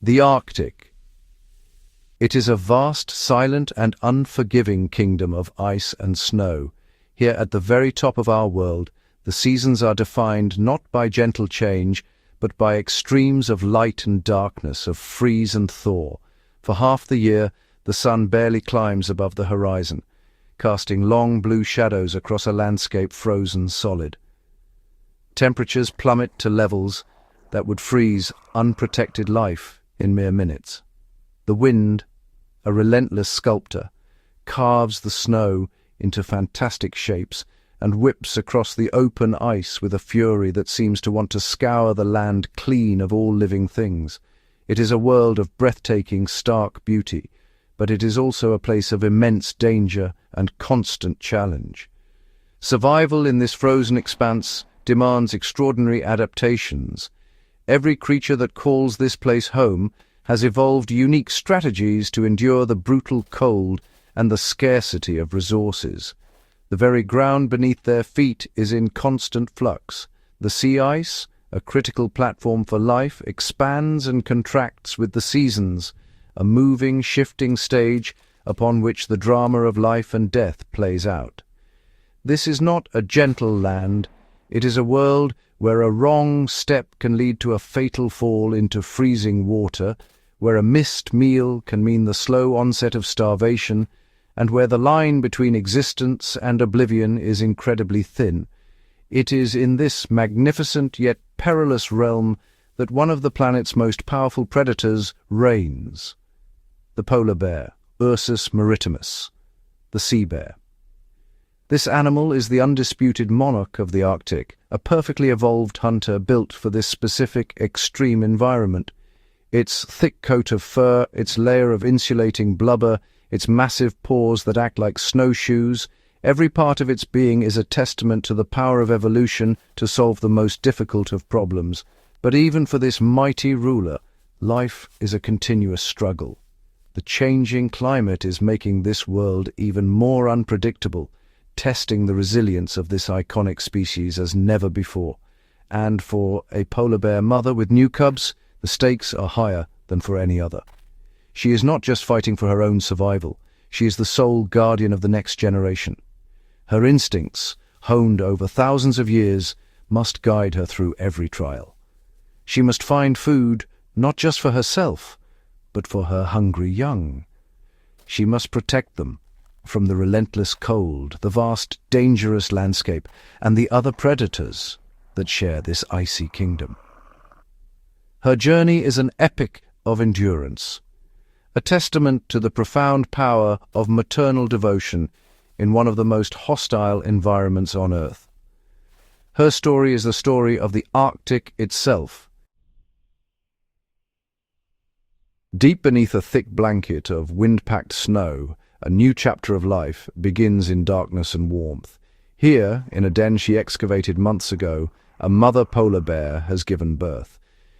The Arctic. It is a vast, silent and unforgiving kingdom of ice and snow. Here at the very top of our world, the seasons are defined not by gentle change, but by extremes of light and darkness, of freeze and thaw. For half the year, the sun barely climbs above the horizon, casting long blue shadows across a landscape frozen solid. Temperatures plummet to levels that would freeze unprotected life in mere minutes. The wind, a relentless sculptor, carves the snow into fantastic shapes and whips across the open ice with a fury that seems to want to scour the land clean of all living things. It is a world of breathtaking, stark beauty, but it is also a place of immense danger and constant challenge. Survival in this frozen expanse demands extraordinary adaptations. Every creature that calls this place home has evolved unique strategies to endure the brutal cold and the scarcity of resources. The very ground beneath their feet is in constant flux. The sea ice, a critical platform for life, expands and contracts with the seasons, a moving, shifting stage upon which the drama of life and death plays out. This is not a gentle land. It is a world where a wrong step can lead to a fatal fall into freezing water, where a missed meal can mean the slow onset of starvation, and where the line between existence and oblivion is incredibly thin. It is in this magnificent yet perilous realm that one of the planet's most powerful predators reigns. The polar bear, Ursus maritimus, the sea bear. This animal is the undisputed monarch of the Arctic, a perfectly evolved hunter built for this specific extreme environment. Its thick coat of fur, its layer of insulating blubber, its massive paws that act like snowshoes, every part of its being is a testament to the power of evolution to solve the most difficult of problems. But even for this mighty ruler, life is a continuous struggle. The changing climate is making this world even more unpredictable, testing the resilience of this iconic species as never before. And for a polar bear mother with new cubs, the stakes are higher than for any other. She is not just fighting for her own survival, she is the sole guardian of the next generation. Her instincts, honed over thousands of years, must guide her through every trial. She must find food not just for herself, but for her hungry young. She must protect them from the relentless cold, the vast, dangerous landscape, and the other predators that share this icy kingdom. Her journey is an epic of endurance, a testament to the profound power of maternal devotion in one of the most hostile environments on Earth. Her story is the story of the Arctic itself. Deep beneath a thick blanket of wind-packed snow, a new chapter of life begins in darkness and warmth. Here, in a den she excavated months ago, a mother polar bear has given birth.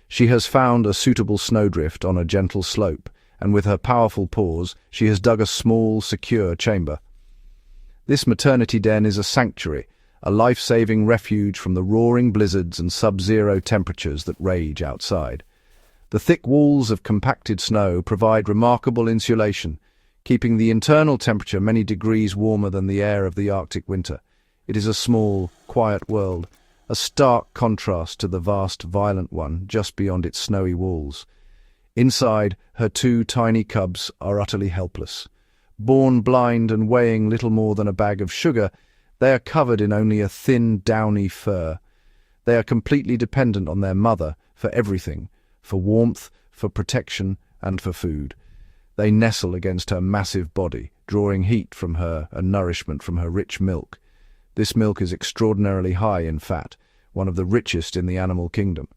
She has found a suitable snowdrift on a gentle slope, and with her powerful paws, she has dug a small, secure chamber. This maternity den is a sanctuary, a life-saving refuge from the roaring blizzards and sub-zero temperatures that rage outside. The thick walls of compacted snow provide remarkable insulation, keeping the internal temperature many degrees warmer than the air of the Arctic winter. It is a small, quiet world, a stark contrast to the vast, violent one just beyond its snowy walls. Inside, her two tiny cubs are utterly helpless. Born blind and weighing little more than a bag of sugar, they are covered in only a thin, downy fur. They are completely dependent on their mother for everything, for warmth, for protection, and for food. They nestle against her massive body, drawing heat from her and nourishment from her rich milk. This milk is extraordinarily high in fat, one of the richest in the animal kingdom.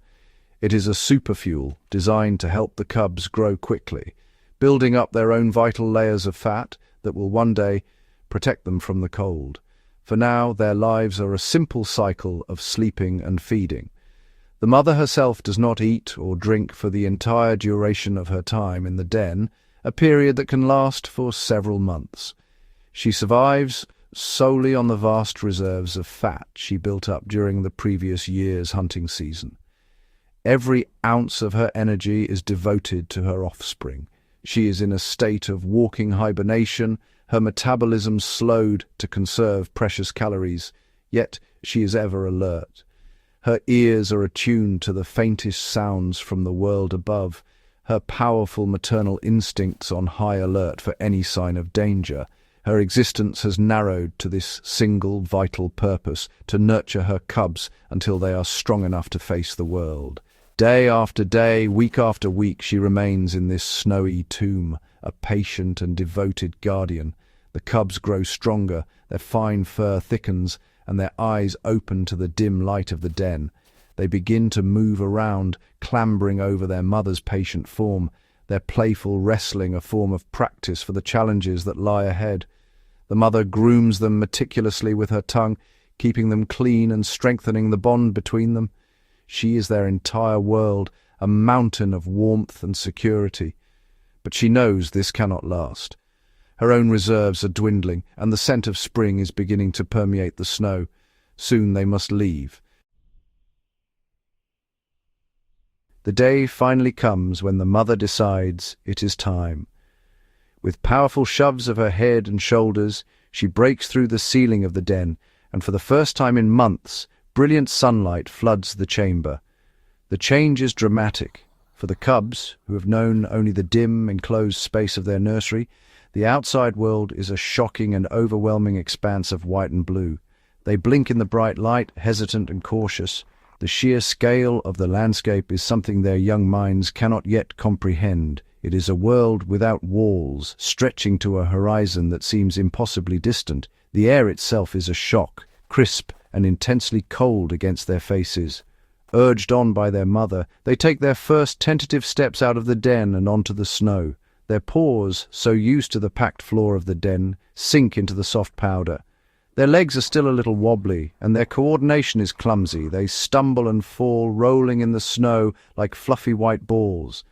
It is a superfuel designed to help the cubs grow quickly, building up their own vital layers of fat that will one day protect them from the cold. For now, their lives are a simple cycle of sleeping and feeding. The mother herself does not eat or drink for the entire duration of her time in the den, a period that can last for several months. She survives solely on the vast reserves of fat she built up during the previous year's hunting season. Every ounce of her energy is devoted to her offspring. She is in a state of walking hibernation, her metabolism slowed to conserve precious calories, yet she is ever alert. Her ears are attuned to the faintest sounds from the world above, her powerful maternal instincts on high alert for any sign of danger. Her existence has narrowed to this single vital purpose, to nurture her cubs until they are strong enough to face the world. Day after day, week after week, she remains in this snowy tomb, a patient and devoted guardian. The cubs grow stronger, their fine fur thickens, and their eyes open to the dim light of the den. They begin to move around, clambering over their mother's patient form, their playful wrestling a form of practice for the challenges that lie ahead. The mother grooms them meticulously with her tongue, keeping them clean and strengthening the bond between them. She is their entire world, a mountain of warmth and security. But she knows this cannot last. Her own reserves are dwindling, and the scent of spring is beginning to permeate the snow. Soon they must leave. The day finally comes when the mother decides it is time. With powerful shoves of her head and shoulders, she breaks through the ceiling of the den, and for the first time in months, brilliant sunlight floods the chamber. The change is dramatic. For the cubs, who have known only the dim, enclosed space of their nursery, the outside world is a shocking and overwhelming expanse of white and blue. They blink in the bright light, hesitant and cautious. The sheer scale of the landscape is something their young minds cannot yet comprehend. It is a world without walls, stretching to a horizon that seems impossibly distant. The air itself is a shock, crisp and intensely cold against their faces. Urged on by their mother, they take their first tentative steps out of the den and onto the snow. Their paws, so used to the packed floor of the den, sink into the soft powder. Their legs are still a little wobbly, and their coordination is clumsy. They stumble and fall, rolling in the snow like fluffy white balls.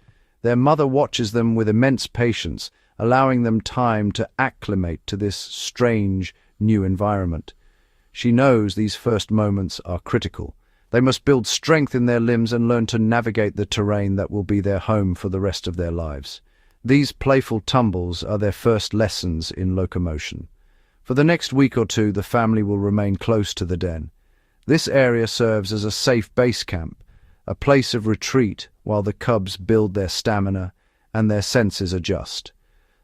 Their mother watches them with immense patience, allowing them time to acclimate to this strange, new environment. She knows these first moments are critical. They must build strength in their limbs and learn to navigate the terrain that will be their home for the rest of their lives. These playful tumbles are their first lessons in locomotion. For the next week or two, the family will remain close to the den. This area serves as a safe base camp, a place of retreat while the cubs build their stamina and their senses adjust.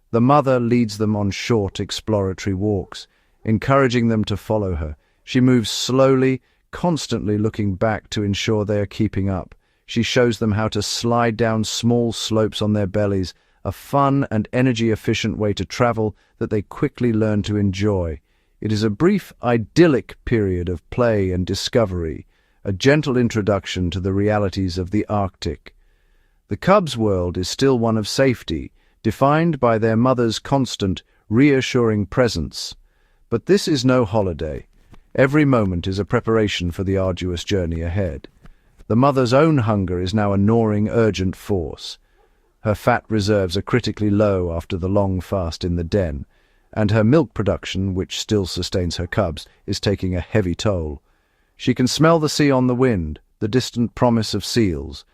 The mother leads them on short exploratory walks, encouraging them to follow her. She moves slowly, constantly looking back to ensure they are keeping up. She shows them how to slide down small slopes on their bellies, a fun and energy-efficient way to travel that they quickly learn to enjoy. It is a brief, idyllic period of play and discovery, a gentle introduction to the realities of the Arctic. The cubs' world is still one of safety, defined by their mother's constant, reassuring presence. But this is no holiday. Every moment is a preparation for the arduous journey ahead. The mother's own hunger is now a gnawing, urgent force. Her fat reserves are critically low after the long fast in the den, and her milk production, which still sustains her cubs, is taking a heavy toll. She can smell the sea on the wind, the distant promise of seals,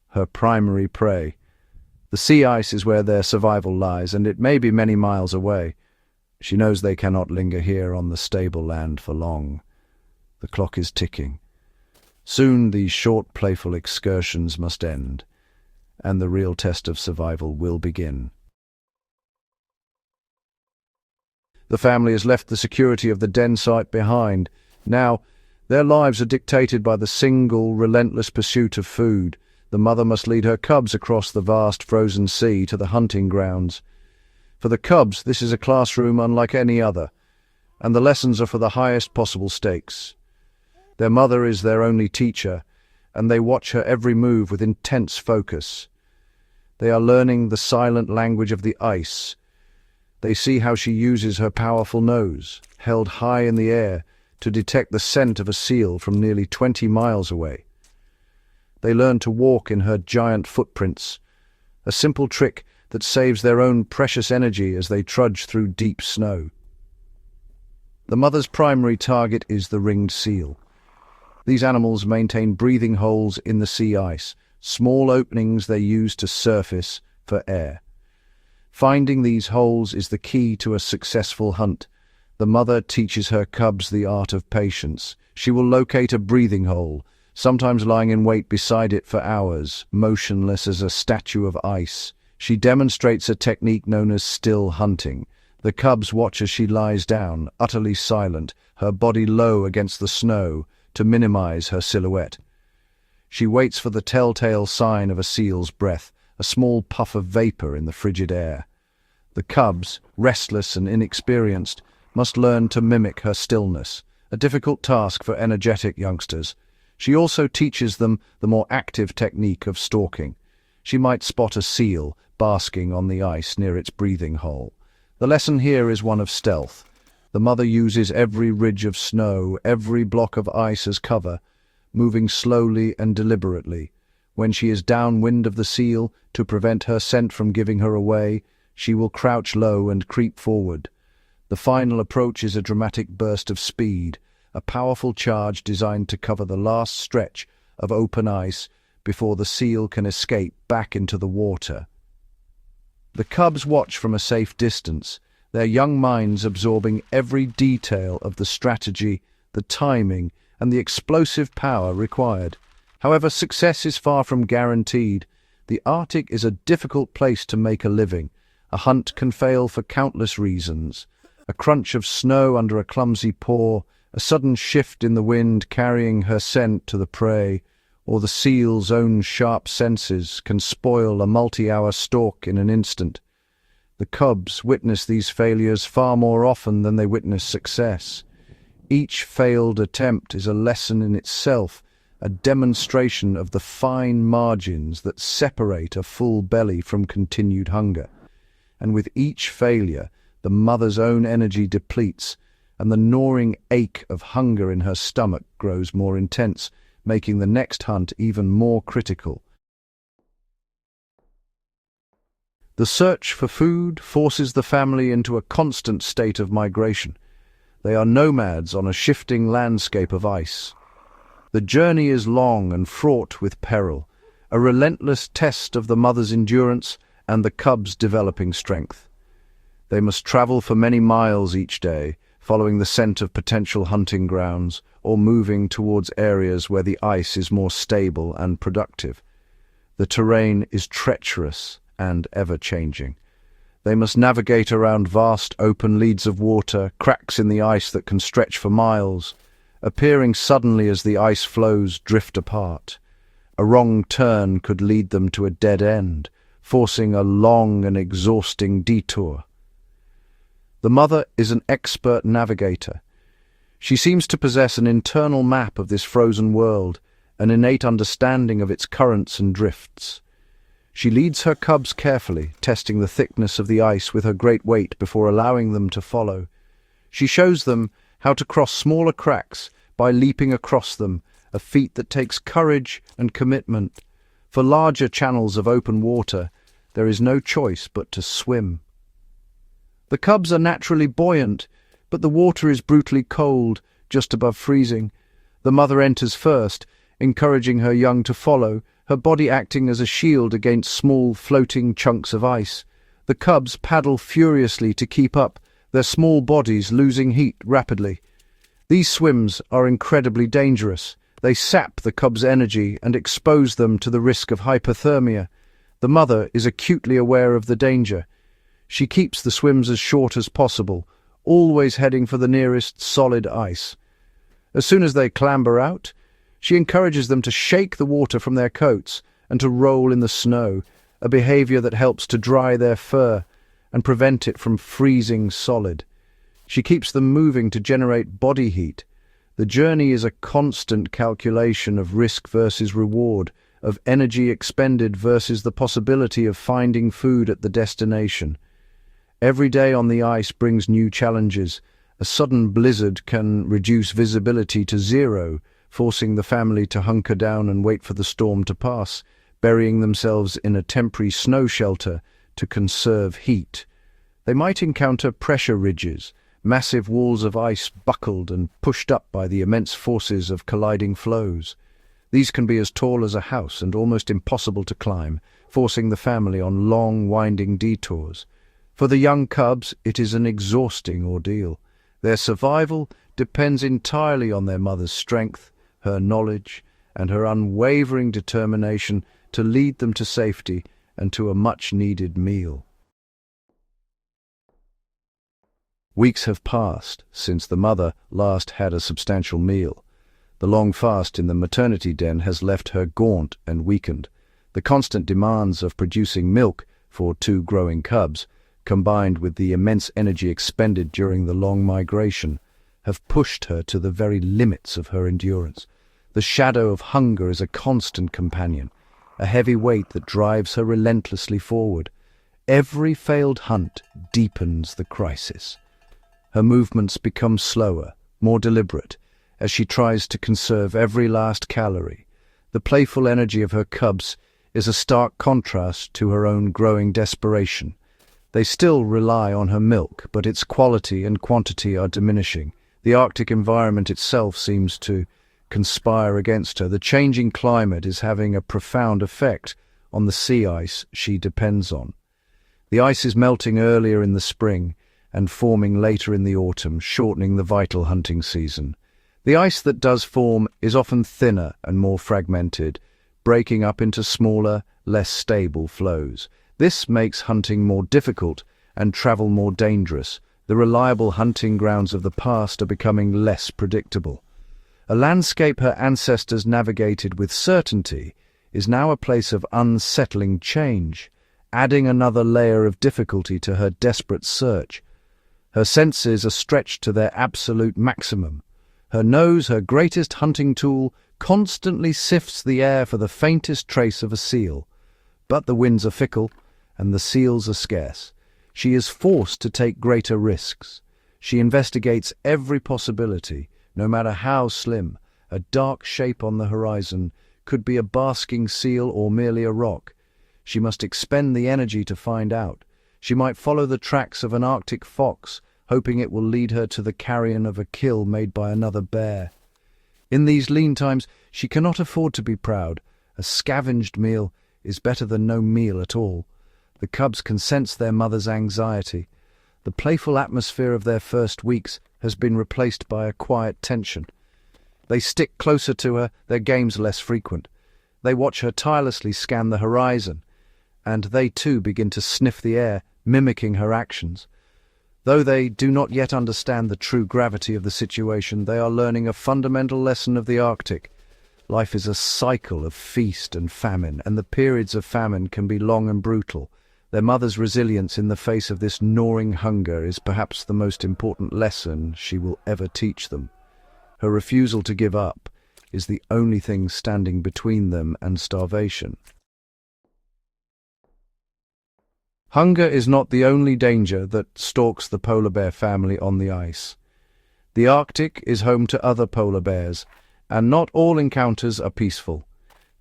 her primary prey. The sea ice is where their survival lies, and it may be many miles away. She knows they cannot linger here on the stable land for long. The clock is ticking. Soon these short, playful excursions must end, and the real test of survival will begin. The family has left the security of the den site behind. Now, their lives are dictated by the single, relentless pursuit of food. The mother must lead her cubs across the vast frozen sea to the hunting grounds. For the cubs, this is a classroom unlike any other, and the lessons are for the highest possible stakes. Their mother is their only teacher, and they watch her every move with intense focus. They are learning the silent language of the ice. They see how she uses her powerful nose, held high in the air, to detect the scent of a seal from nearly 20 miles away. They learn to walk in her giant footprints, a simple trick that saves their own precious energy as they trudge through deep snow. The mother's primary target is the ringed seal. These animals maintain breathing holes in the sea ice, small openings they use to surface for air. Finding these holes is the key to a successful hunt. The mother teaches her cubs the art of patience. She will locate a breathing hole, sometimes lying in wait beside it for hours, motionless as a statue of ice. She demonstrates a technique known as still hunting. The cubs watch as she lies down, utterly silent, her body low against the snow, to minimize her silhouette. She waits for the telltale sign of a seal's breath, a small puff of vapor in the frigid air. The cubs, restless and inexperienced, must learn to mimic her stillness, a difficult task for energetic youngsters. She also teaches them the more active technique of stalking. She might spot a seal basking on the ice near its breathing hole. The lesson here is one of stealth. The mother uses every ridge of snow, every block of ice as cover, moving slowly and deliberately. When she is downwind of the seal, to prevent her scent from giving her away, she will crouch low and creep forward. The final approach is a dramatic burst of speed, a powerful charge designed to cover the last stretch of open ice before the seal can escape back into the water. The cubs watch from a safe distance, their young minds absorbing every detail of the strategy, the timing, and the explosive power required. However, success is far from guaranteed. The Arctic is a difficult place to make a living. A hunt can fail for countless reasons. A crunch of snow under a clumsy paw, a sudden shift in the wind carrying her scent to the prey, or the seal's own sharp senses can spoil a multi-hour stalk in an instant. The cubs witness these failures far more often than they witness success. Each failed attempt is a lesson in itself, a demonstration of the fine margins that separate a full belly from continued hunger. And with each failure, the mother's own energy depletes, and the gnawing ache of hunger in her stomach grows more intense, making the next hunt even more critical. The search for food forces the family into a constant state of migration. They are nomads on a shifting landscape of ice. The journey is long and fraught with peril, a relentless test of the mother's endurance and the cubs' developing strength. They must travel for many miles each day, following the scent of potential hunting grounds, or moving towards areas where the ice is more stable and productive. The terrain is treacherous and ever-changing. They must navigate around vast open leads of water, cracks in the ice that can stretch for miles, appearing suddenly as the ice floes drift apart. A wrong turn could lead them to a dead end, forcing a long and exhausting detour. The mother is an expert navigator. She seems to possess an internal map of this frozen world, an innate understanding of its currents and drifts. She leads her cubs carefully, testing the thickness of the ice with her great weight before allowing them to follow. She shows them how to cross smaller cracks by leaping across them, a feat that takes courage and commitment. For larger channels of open water, there is no choice but to swim. The cubs are naturally buoyant, but the water is brutally cold, just above freezing. The mother enters first, encouraging her young to follow, her body acting as a shield against small, floating chunks of ice. The cubs paddle furiously to keep up, their small bodies losing heat rapidly. These swims are incredibly dangerous. They sap the cubs' energy and expose them to the risk of hypothermia. The mother is acutely aware of the danger. She keeps the swims as short as possible, always heading for the nearest solid ice. As soon as they clamber out, she encourages them to shake the water from their coats and to roll in the snow, a behavior that helps to dry their fur and prevent it from freezing solid. She keeps them moving to generate body heat. The journey is a constant calculation of risk versus reward, of energy expended versus the possibility of finding food at the destination. Every day on the ice brings new challenges. A sudden blizzard can reduce visibility to zero, forcing the family to hunker down and wait for the storm to pass, burying themselves in a temporary snow shelter to conserve heat. They might encounter pressure ridges, massive walls of ice buckled and pushed up by the immense forces of colliding floes. These can be as tall as a house and almost impossible to climb, forcing the family on long, winding detours. For the young cubs, it is an exhausting ordeal. Their survival depends entirely on their mother's strength, her knowledge, and her unwavering determination to lead them to safety and to a much-needed meal. Weeks have passed since the mother last had a substantial meal. The long fast in the maternity den has left her gaunt and weakened. The constant demands of producing milk for 2 growing cubs, combined with the immense energy expended during the long migration, have pushed her to the very limits of her endurance. The shadow of hunger is a constant companion, a heavy weight that drives her relentlessly forward. Every failed hunt deepens the crisis. Her movements become slower, more deliberate, as she tries to conserve every last calorie. The playful energy of her cubs is a stark contrast to her own growing desperation. They still rely on her milk, but its quality and quantity are diminishing. The Arctic environment itself seems to conspire against her. The changing climate is having a profound effect on the sea ice she depends on. The ice is melting earlier in the spring and forming later in the autumn, shortening the vital hunting season. The ice that does form is often thinner and more fragmented, breaking up into smaller, less stable flows. This makes hunting more difficult and travel more dangerous. The reliable hunting grounds of the past are becoming less predictable. A landscape her ancestors navigated with certainty is now a place of unsettling change, adding another layer of difficulty to her desperate search. Her senses are stretched to their absolute maximum. Her nose, her greatest hunting tool, constantly sifts the air for the faintest trace of a seal. But the winds are fickle, and the seals are scarce. She is forced to take greater risks. She investigates every possibility, no matter how slim. A dark shape on the horizon could be a basking seal or merely a rock. She must expend the energy to find out. She might follow the tracks of an Arctic fox, hoping it will lead her to the carrion of a kill made by another bear. In these lean times, she cannot afford to be proud. A scavenged meal is better than no meal at all. The cubs can sense their mother's anxiety. The playful atmosphere of their first weeks has been replaced by a quiet tension. They stick closer to her, their games less frequent. They watch her tirelessly scan the horizon, and they too begin to sniff the air, mimicking her actions. Though they do not yet understand the true gravity of the situation, they are learning a fundamental lesson of the Arctic. Life is a cycle of feast and famine, and the periods of famine can be long and brutal. Their mother's resilience in the face of this gnawing hunger is perhaps the most important lesson she will ever teach them. Her refusal to give up is the only thing standing between them and starvation. Hunger is not the only danger that stalks the polar bear family on the ice. The Arctic is home to other polar bears, and not all encounters are peaceful.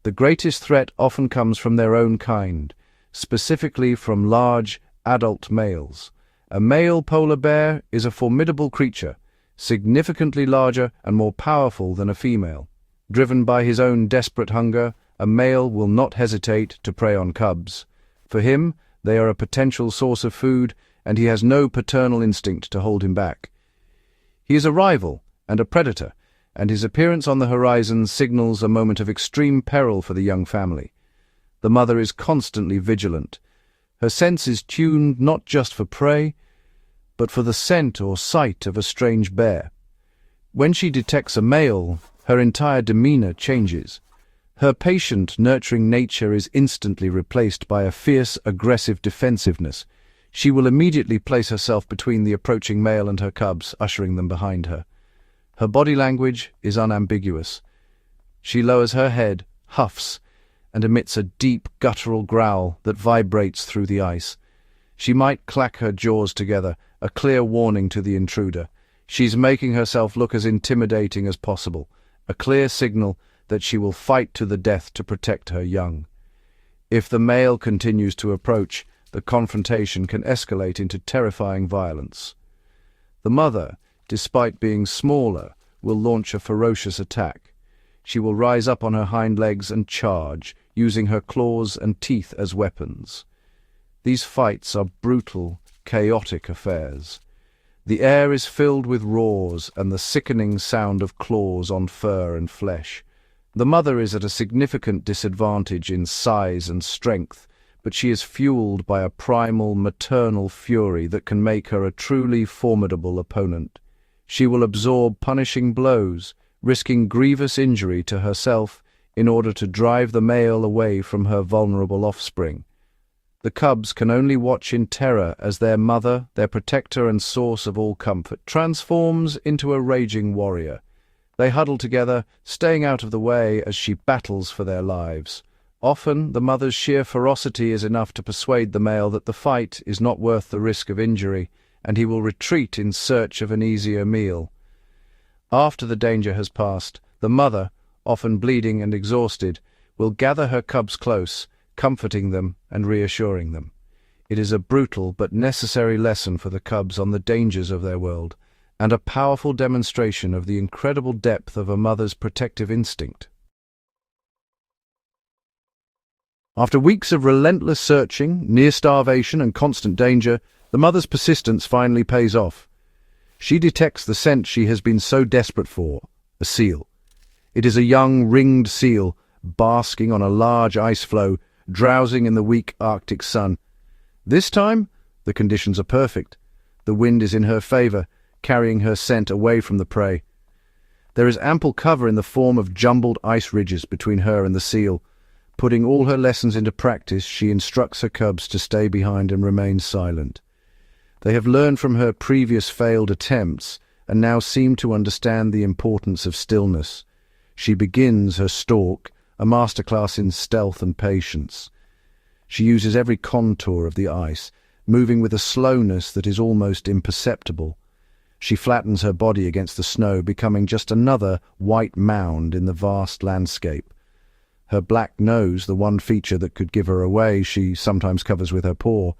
The greatest threat often comes from their own kind, specifically from large, adult males. A male polar bear is a formidable creature, significantly larger and more powerful than a female. Driven by his own desperate hunger, a male will not hesitate to prey on cubs. For him, they are a potential source of food, and he has no paternal instinct to hold him back. He is a rival and a predator, and his appearance on the horizon signals a moment of extreme peril for the young family. The mother is constantly vigilant. Her sense is tuned not just for prey, but for the scent or sight of a strange bear. When she detects a male, her entire demeanor changes. Her patient, nurturing nature is instantly replaced by a fierce, aggressive defensiveness. She will immediately place herself between the approaching male and her cubs, ushering them behind her. Her body language is unambiguous. She lowers her head, huffs, and emits a deep, guttural growl that vibrates through the ice. She might clack her jaws together, a clear warning to the intruder. She's making herself look as intimidating as possible, a clear signal that she will fight to the death to protect her young. If the male continues to approach, the confrontation can escalate into terrifying violence. The mother, despite being smaller, will launch a ferocious attack. she will rise up on her hind legs and charge, using her claws and teeth as weapons. These fights are brutal, chaotic affairs. The air is filled with roars and the sickening sound of claws on fur and flesh. The mother is at a significant disadvantage in size and strength, but she is fueled by a primal maternal fury that can make her a truly formidable opponent. She will absorb punishing blows, risking grievous injury to herself in order to drive the male away from her vulnerable offspring. The cubs can only watch in terror as their mother, their protector and source of all comfort, transforms into a raging warrior. They huddle together, staying out of the way as she battles for their lives. Often, the mother's sheer ferocity is enough to persuade the male that the fight is not worth the risk of injury, and he will retreat in search of an easier meal. After the danger has passed, the mother, often bleeding and exhausted, will gather her cubs close, comforting them and reassuring them. It is a brutal but necessary lesson for the cubs on the dangers of their world, and a powerful demonstration of the incredible depth of a mother's protective instinct. After weeks of relentless searching, near starvation and constant danger, the mother's persistence finally pays off. She detects the scent she has been so desperate for, a seal. It is a young ringed seal, basking on a large ice floe, drowsing in the weak Arctic sun. This time, the conditions are perfect. The wind is in her favor, carrying her scent away from the prey. There is ample cover in the form of jumbled ice ridges between her and the seal. Putting all her lessons into practice, she instructs her cubs to stay behind and remain silent. They have learned from her previous failed attempts and now seem to understand the importance of stillness. She begins her stalk, a masterclass in stealth and patience. She uses every contour of the ice, moving with a slowness that is almost imperceptible. She flattens her body against the snow, becoming just another white mound in the vast landscape. Her black nose, the one feature that could give her away, she sometimes covers with her paw.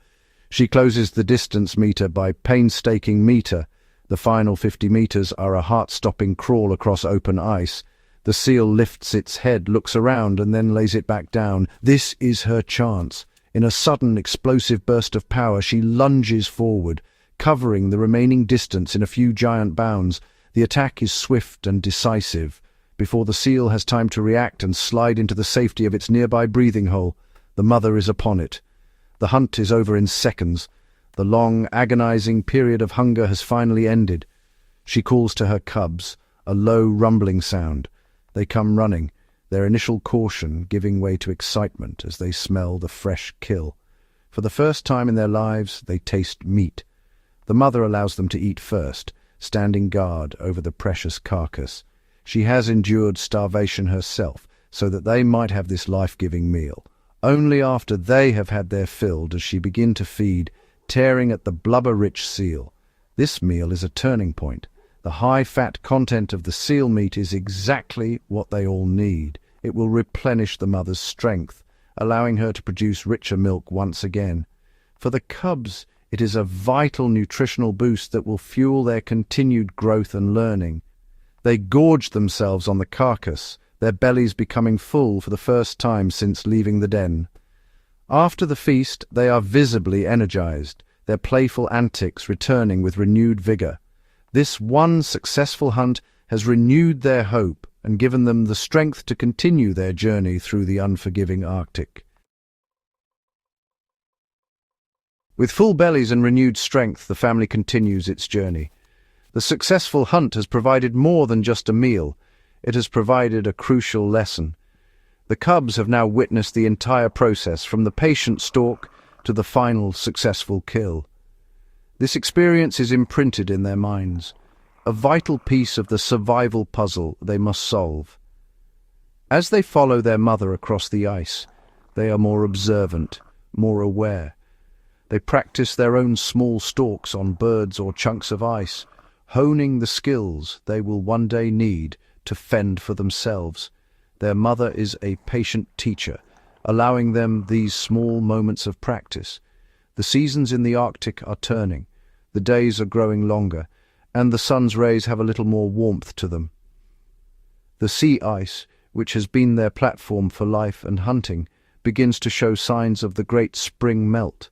She closes the distance meter by painstaking meter. The final 50 meters are a heart-stopping crawl across open ice. The seal lifts its head, looks around, and then lays it back down. This is her chance. In a sudden, explosive burst of power, she lunges forward, covering the remaining distance in a few giant bounds. The attack is swift and decisive. Before the seal has time to react and slide into the safety of its nearby breathing hole, the mother is upon it. The hunt is over in seconds. The long, agonizing period of hunger has finally ended. She calls to her cubs, a low, rumbling sound. They come running, their initial caution giving way to excitement as they smell the fresh kill. For the first time in their lives, they taste meat. The mother allows them to eat first, standing guard over the precious carcass. She has endured starvation herself, so that they might have this life-giving meal. Only after they have had their fill does she begin to feed, tearing at the blubber-rich seal. This meal is a turning point. The high-fat content of the seal meat is exactly what they all need. It will replenish the mother's strength, allowing her to produce richer milk once again. For the cubs, it is a vital nutritional boost that will fuel their continued growth and learning. They gorge themselves on the carcass, their bellies becoming full for the first time since leaving the den. After the feast, they are visibly energized, their playful antics returning with renewed vigor. This one successful hunt has renewed their hope and given them the strength to continue their journey through the unforgiving Arctic. With full bellies and renewed strength, the family continues its journey. The successful hunt has provided more than just a meal. It has provided a crucial lesson. The cubs have now witnessed the entire process, from the patient stalk to the final successful kill. This experience is imprinted in their minds, a vital piece of the survival puzzle they must solve. As they follow their mother across the ice, they are more observant, more aware. They practice their own small stalks on birds or chunks of ice, honing the skills they will one day need to fend for themselves. Their mother is a patient teacher, allowing them these small moments of practice. The seasons in the Arctic are turning, the days are growing longer, and the sun's rays have a little more warmth to them. The sea ice, which has been their platform for life and hunting, begins to show signs of the great spring melt.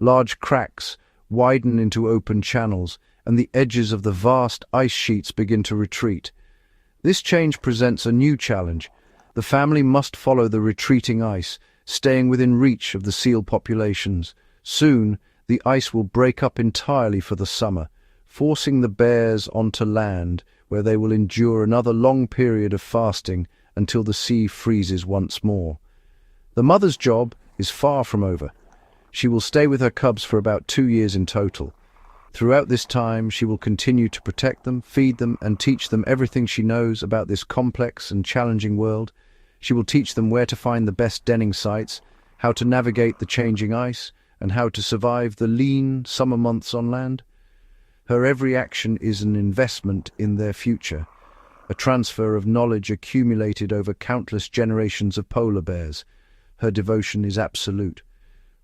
Large cracks widen into open channels, and the edges of the vast ice sheets begin to retreat. This change presents a new challenge. The family must follow the retreating ice, staying within reach of the seal populations. Soon, the ice will break up entirely for the summer, forcing the bears onto land, where they will endure another long period of fasting until the sea freezes once more. The mother's job is far from over. She will stay with her cubs for about 2 years in total. Throughout this time, she will continue to protect them, feed them, and teach them everything she knows about this complex and challenging world. She will teach them where to find the best denning sites, how to navigate the changing ice, and how to survive the lean summer months on land. Her every action is an investment in their future, a transfer of knowledge accumulated over countless generations of polar bears. Her devotion is absolute.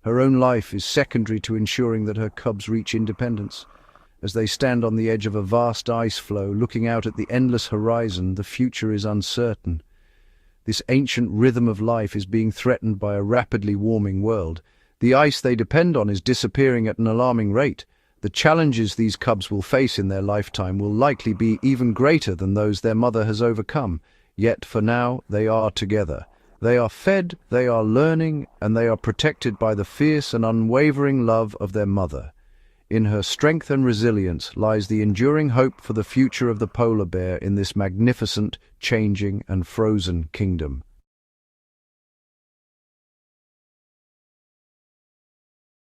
Her own life is secondary to ensuring that her cubs reach independence. As they stand on the edge of a vast ice floe, looking out at the endless horizon, the future is uncertain. This ancient rhythm of life is being threatened by a rapidly warming world. The ice they depend on is disappearing at an alarming rate. The challenges these cubs will face in their lifetime will likely be even greater than those their mother has overcome. Yet for now, they are together. They are fed, they are learning, and they are protected by the fierce and unwavering love of their mother. In her strength and resilience lies the enduring hope for the future of the polar bear in this magnificent, changing, and frozen kingdom.